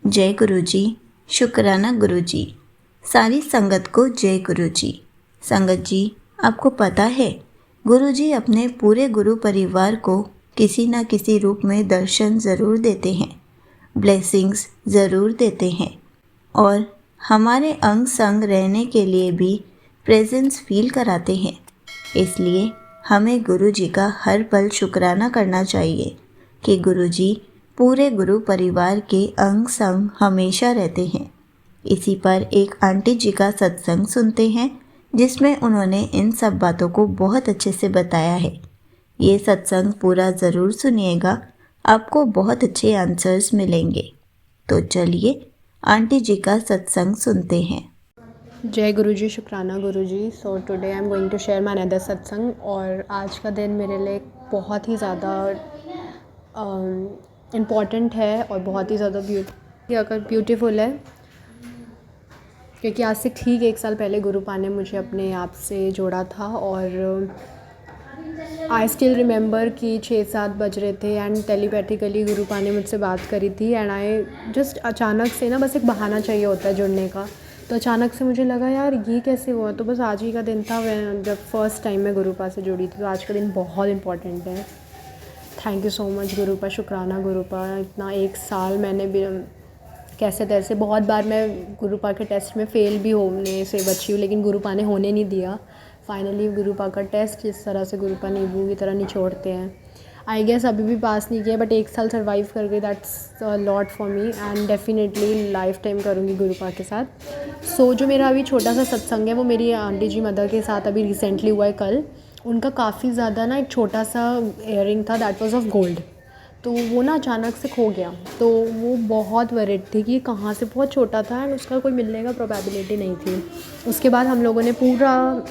जय गुरु जी। शुक्राना गुरु जी। सारी संगत को जय गुरु जी। संगत जी, आपको पता है गुरु जी अपने पूरे गुरु परिवार को किसी न किसी रूप में दर्शन ज़रूर देते हैं, ब्लेसिंग्स ज़रूर देते हैं और हमारे अंग संग रहने के लिए भी प्रेजेंस फील कराते हैं। इसलिए हमें गुरु जी का हर पल शुक्राना करना चाहिए कि गुरु जी पूरे गुरु परिवार के अंग संग हमेशा रहते हैं। इसी पर एक आंटी जी का सत्संग सुनते हैं जिसमें उन्होंने इन सब बातों को बहुत अच्छे से बताया है। ये सत्संग पूरा ज़रूर सुनिएगा, आपको बहुत अच्छे आंसर्स मिलेंगे। तो चलिए आंटी जी का सत्संग सुनते हैं। जय गुरु जी, शुक्राना Guru ji. So today I am going to share my another satsang. और आज का दिन मेरे लिए बहुत ही ज़्यादा इम्पॉर्टेंट है और बहुत ही ज़्यादा ब्यूटीफुल है, क्योंकि आज से ठीक 1 साल पहले गुरुपा ने मुझे अपने आप से जोड़ा था। और आई स्टिल रिमेंबर कि 6-7 बज रहे थे एंड टेलीपैथिकली गुरुपा ने मुझसे बात करी थी एंड आई जस्ट अचानक से ना, बस एक बहाना चाहिए होता है जुड़ने का। तो अचानक से मुझे लगा यार ये कैसे हुआ, तो बस आज ही का दिन था जब फर्स्ट टाइम मैं गुरुपा से जुड़ी थी। तो आज का दिन बहुत इंपॉर्टेंट है। थैंक यू सो मच गुरुपा, शुक्राना गुरुपा। इतना 1 साल मैंने भी कैसे तैसे बहुत बार मैं गुरुपा के टेस्ट में फ़ेल भी होने से बची हूँ, लेकिन गुरुपा ने होने नहीं दिया। फाइनली गुरुपा का टेस्ट जिस तरह से गुरुपा नींबू की तरह निचोड़ते हैं, आई गेस अभी भी पास नहीं किया, बट 1 साल सर्वाइव कर गई। That's lot for me and definitely life time करूँगी गुरुपा के साथ। सो जो मेरा अभी छोटा सा सत्संग है वो मेरी आंटी जी मदर के साथ अभी रिसेंटली हुआ है कल। उनका काफ़ी ज़्यादा ना एक छोटा सा इयररिंग था, दैट वाज ऑफ गोल्ड। तो वो ना अचानक से खो गया। तो वो बहुत वरिड थी कि कहाँ से, बहुत छोटा था एंड उसका कोई मिलने का प्रोबेबिलिटी नहीं थी। उसके बाद हम लोगों ने पूरा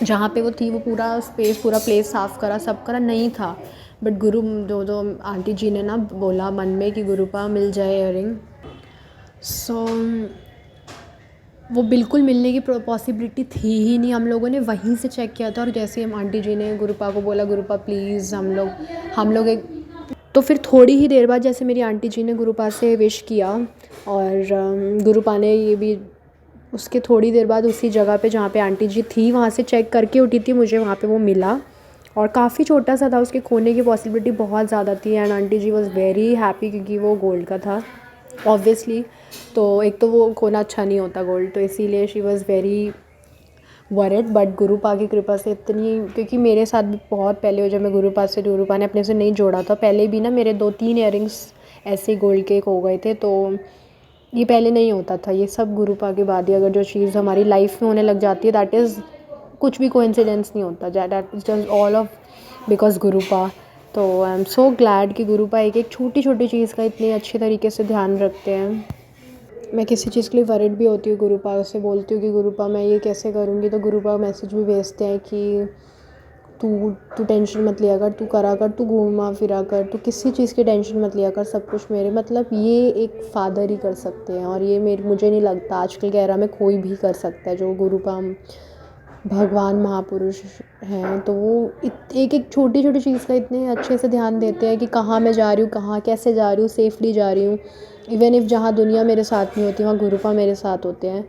जहाँ पे वो थी वो पूरा स्पेस, पूरा प्लेस साफ़ करा, सब करा, नहीं था। बट गुरु जो आंटी जी ने ना बोला मन में कि गुरुपा मिल जाए इयररिंग। सो वो बिल्कुल मिलने की पॉसिबिलिटी थी ही नहीं। हम लोगों ने वहीं से चेक किया था और जैसे ही हम आंटी जी ने गुरुपा को बोला गुरुपा प्लीज़ हम लोग एक, तो फिर थोड़ी ही देर बाद जैसे मेरी आंटी जी ने गुरुपा से विश किया और गुरुपा ने ये भी उसके थोड़ी देर बाद उसी जगह पे जहाँ पे आंटी जी थी वहाँ से चेक करके उठी थी, मुझे वहाँ पे वो मिला। और काफ़ी छोटा सा था, उसके खोने की पॉसिबिलिटी बहुत ज़्यादा थी and aunty ji was very happy क्योंकि वो गोल्ड का था ऑब्वियसली। तो एक तो वो खोना अच्छा नहीं होता गोल्ड, तो इसीलिए she was very worried. But गुरुपा की कृपा से इतनी, क्योंकि मेरे साथ भी बहुत पहले हो, जब मैं गुरुपा ने अपने से नहीं जोड़ा था, पहले भी ना मेरे 2-3 इयररिंग्स ऐसे गोल्ड के हो गए थे। तो ये पहले नहीं होता था, ये सब गुरुपा के बाद ही अगर जो चीज़ हमारी लाइफ में होने लग जाती है दैट इज़ कुछ भी कोइंसिडेंस नहीं होता, that is just all of because गुरुपा। तो आई एम सो ग्लैड कि गुरुपा एक एक छोटी छोटी चीज़ का इतनी अच्छी तरीके से ध्यान रखते हैं। मैं किसी चीज़ के लिए वरिड भी होती हूँ, गुरुपा से बोलती हूँ कि गुरुपा मैं ये कैसे करूँगी, तो गुरुपा मैसेज भी भेजते हैं कि तू तू टेंशन मत लिया कर, तू करा कर, तू घूमा फिरा कर, तू किसी चीज़ की टेंशन मत लिया कर, सब कुछ मेरे, मतलब ये एक फ़ादर ही कर सकते हैं। और ये मुझे नहीं लगता आजकल के एरा में कोई भी कर सकता है जो गुरुपा भगवान महापुरुष हैं। तो वो एक एक छोटी छोटी चीज़ का इतने अच्छे से ध्यान देते हैं कि कहाँ मैं जा रही हूँ, कहाँ कैसे जा रही हूँ, सेफली जा रही हूँ। इवन इफ़ जहाँ दुनिया मेरे साथ नहीं होती वहाँ गुरुपा मेरे साथ होते हैं।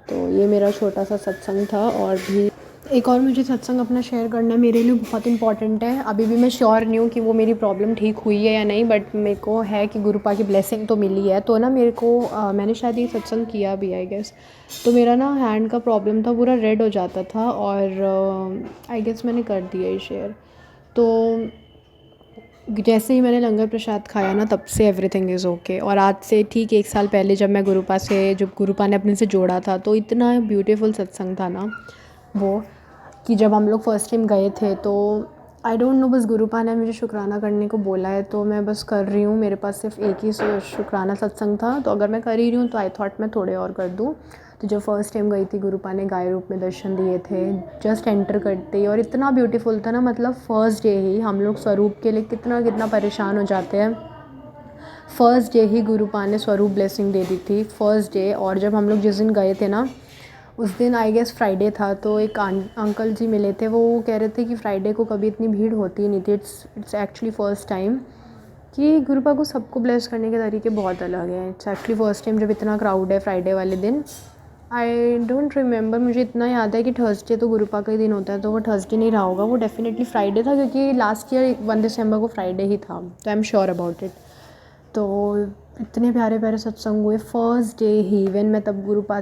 तो ये मेरा छोटा सा सत्संग था। और भी एक और मुझे सत्संग अपना शेयर करना मेरे लिए बहुत इंपॉर्टेंट है। अभी भी मैं श्योर नहीं हूँ कि वो मेरी प्रॉब्लम ठीक हुई है या नहीं, बट मेरे को है कि गुरुपा की ब्लेसिंग तो मिली है। तो ना मेरे को मैंने शायद ये सत्संग किया भी आई गेस। तो मेरा ना हैंड का प्रॉब्लम था, पूरा रेड हो जाता था और आई गेस मैंने कर दिया ये शेयर। तो जैसे ही मैंने लंगर प्रसाद खाया ना तब से एवरीथिंग इज़ ओके। और आज से ठीक 1 साल पहले जब गुरुपा ने अपने से जोड़ा था, तो इतना ब्यूटीफुल सत्संग था ना वो, कि जब हम लोग फर्स्ट टाइम गए थे तो आई डोंट नो, बस गुरुपा ने मुझे शुक्राना करने को बोला है तो मैं बस कर रही हूँ। मेरे पास सिर्फ एक ही शुक्राना सत्संग था, तो अगर मैं कर ही रही हूँ तो आई थॉट मैं थोड़े और कर दूँ। तो जब फर्स्ट टाइम गई थी गुरुपा ने गाय रूप में दर्शन दिए थे जस्ट एंटर करते ही, और इतना ब्यूटीफुल था ना, मतलब फ़र्स्ट डे ही हम लोग स्वरूप के लिए कितना कितना परेशान हो जाते हैं। फ़र्स्ट डे ही गुरुपा ने स्वरूप ब्लेसिंग दे दी थी फ़र्स्ट डे। और जब हम लोग जिस दिन गए थे ना उस दिन आई गेस फ्राइडे था, तो एक अंकल जी मिले थे, वो कह रहे थे कि फ्राइडे को कभी इतनी भीड़ होती नहीं थी, इट्स एक्चुअली फ़र्स्ट टाइम। कि गुरुपा को सबको ब्लेस करने के तरीके बहुत अलग हैं। इट्स एक्चुअली फर्स्ट टाइम जब इतना क्राउड है फ्राइडे वाले दिन। आई डोंट रिमेंबर, मुझे इतना याद है कि थर्सडे तो गुरुपा का ही दिन होता है, तो वो थर्सडे नहीं रहा होगा, वो डेफिनेटली फ्राइडे था, क्योंकि लास्ट ईयर 1 दिसंबर को फ्राइडे ही था, तो I am sure about it. तो इतने प्यारे प्यारे सत्संग हुए फर्स्ट डे ही। इवन मैं तब गुरुपा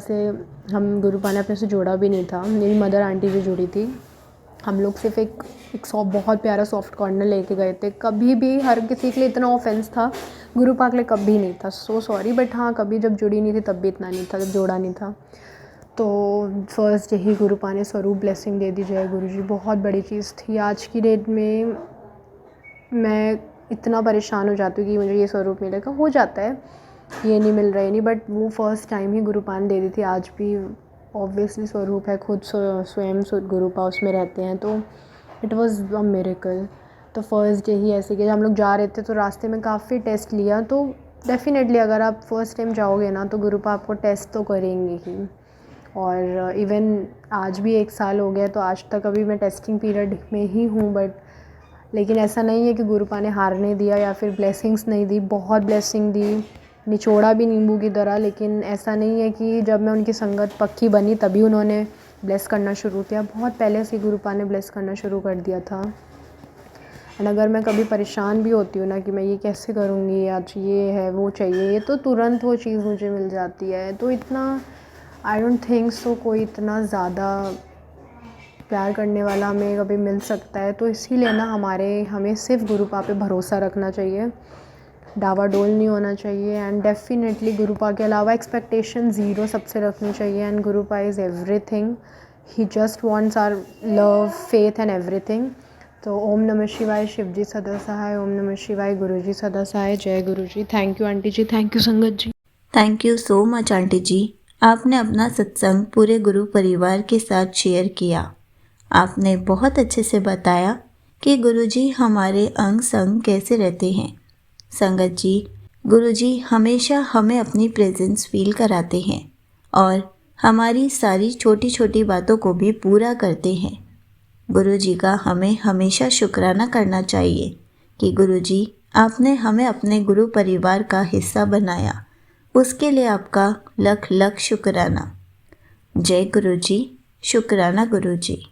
ने अपने से जोड़ा भी नहीं था, मेरी मदर आंटी भी जुड़ी थी। हम लोग सिर्फ एक बहुत प्यारा सॉफ्ट कॉर्नर लेके गए थे। कभी भी हर किसी के लिए इतना ऑफेंस था, गुरुपा के लिए कभी नहीं था। सो सॉरी, बट हाँ, कभी जब जुड़ी नहीं थी तब भी इतना नहीं था, जब जोड़ा नहीं था। तो फर्स्ट डे ही गुरुपा ने स्वरूप ब्लेसिंग दे दी। जय गुरु जी, बहुत बड़ी चीज़ थी। आज की डेट में मैं इतना परेशान हो जाती हूँ कि मुझे ये स्वरूप मिलेगा, हो जाता है, ये नहीं मिल रहा है नहीं, बट वो फर्स्ट टाइम ही गुरुपा ने दे दी थी। आज भी ऑब्वियसली स्वरूप है, खुद स्वयं गुरुपा उसमें रहते हैं, तो इट वाज़ अ मिरेकल। तो फर्स्ट डे ही ऐसे कि जब हम लोग जा रहे थे तो रास्ते में काफ़ी टेस्ट लिया। तो डेफिनेटली अगर आप फर्स्ट टाइम जाओगे ना तो गुरुपा आपको टेस्ट तो करेंगे ही। और इवन आज भी 1 साल हो गया, तो आज तक अभी मैं टेस्टिंग पीरियड में ही हूँ, बट लेकिन ऐसा नहीं है कि गुरुपा ने हारने दिया या फिर ब्लेसिंग्स नहीं दी। बहुत ब्लेसिंग दी, निचोड़ा भी नींबू की तरह। लेकिन ऐसा नहीं है कि जब मैं उनकी संगत पक्की बनी तभी उन्होंने ब्लेस करना शुरू किया, बहुत पहले से गुरुपा ने ब्लेस करना शुरू कर दिया था। एंड अगर मैं कभी परेशान भी होती हूँ ना कि मैं ये कैसे करूँगी, आज ये है वो चाहिए, तो तुरंत वो चीज़ मुझे मिल जाती है। तो इतना आई डोंट थिंक सो कोई इतना ज़्यादा प्यार करने वाला हमें कभी मिल सकता है। तो इसीलिए ना हमें सिर्फ गुरुपा पे भरोसा रखना चाहिए, डावाडोल नहीं होना चाहिए। एंड डेफिनेटली गुरुपा के अलावा एक्सपेक्टेशन ज़ीरो सबसे रखनी चाहिए। एंड गुरुपा is everything, he just wants our love, faith and everything. तो ओम नमः शिवाय, शिव जी सदा सहाय। ओम नमः शिवाय, गुरु जी सदा सहाय। जय Guru ji. Thank you aunty ji, thank you संगत जी। Thank you so much aunty ji. आपने अपना सत्संग पूरे गुरु परिवार के साथ शेयर किया। आपने बहुत अच्छे से बताया कि गुरुजी हमारे अंग संग कैसे रहते हैं। संगत जी, गुरुजी हमेशा हमें अपनी प्रेजेंस फील कराते हैं और हमारी सारी छोटी छोटी बातों को भी पूरा करते हैं। गुरुजी का हमें हमेशा शुक्राना करना चाहिए कि गुरुजी आपने हमें अपने गुरु परिवार का हिस्सा बनाया। उसके लिए आपका लख लख शुक्राना। जय गुरुजी, शुक्राना गुरुजी।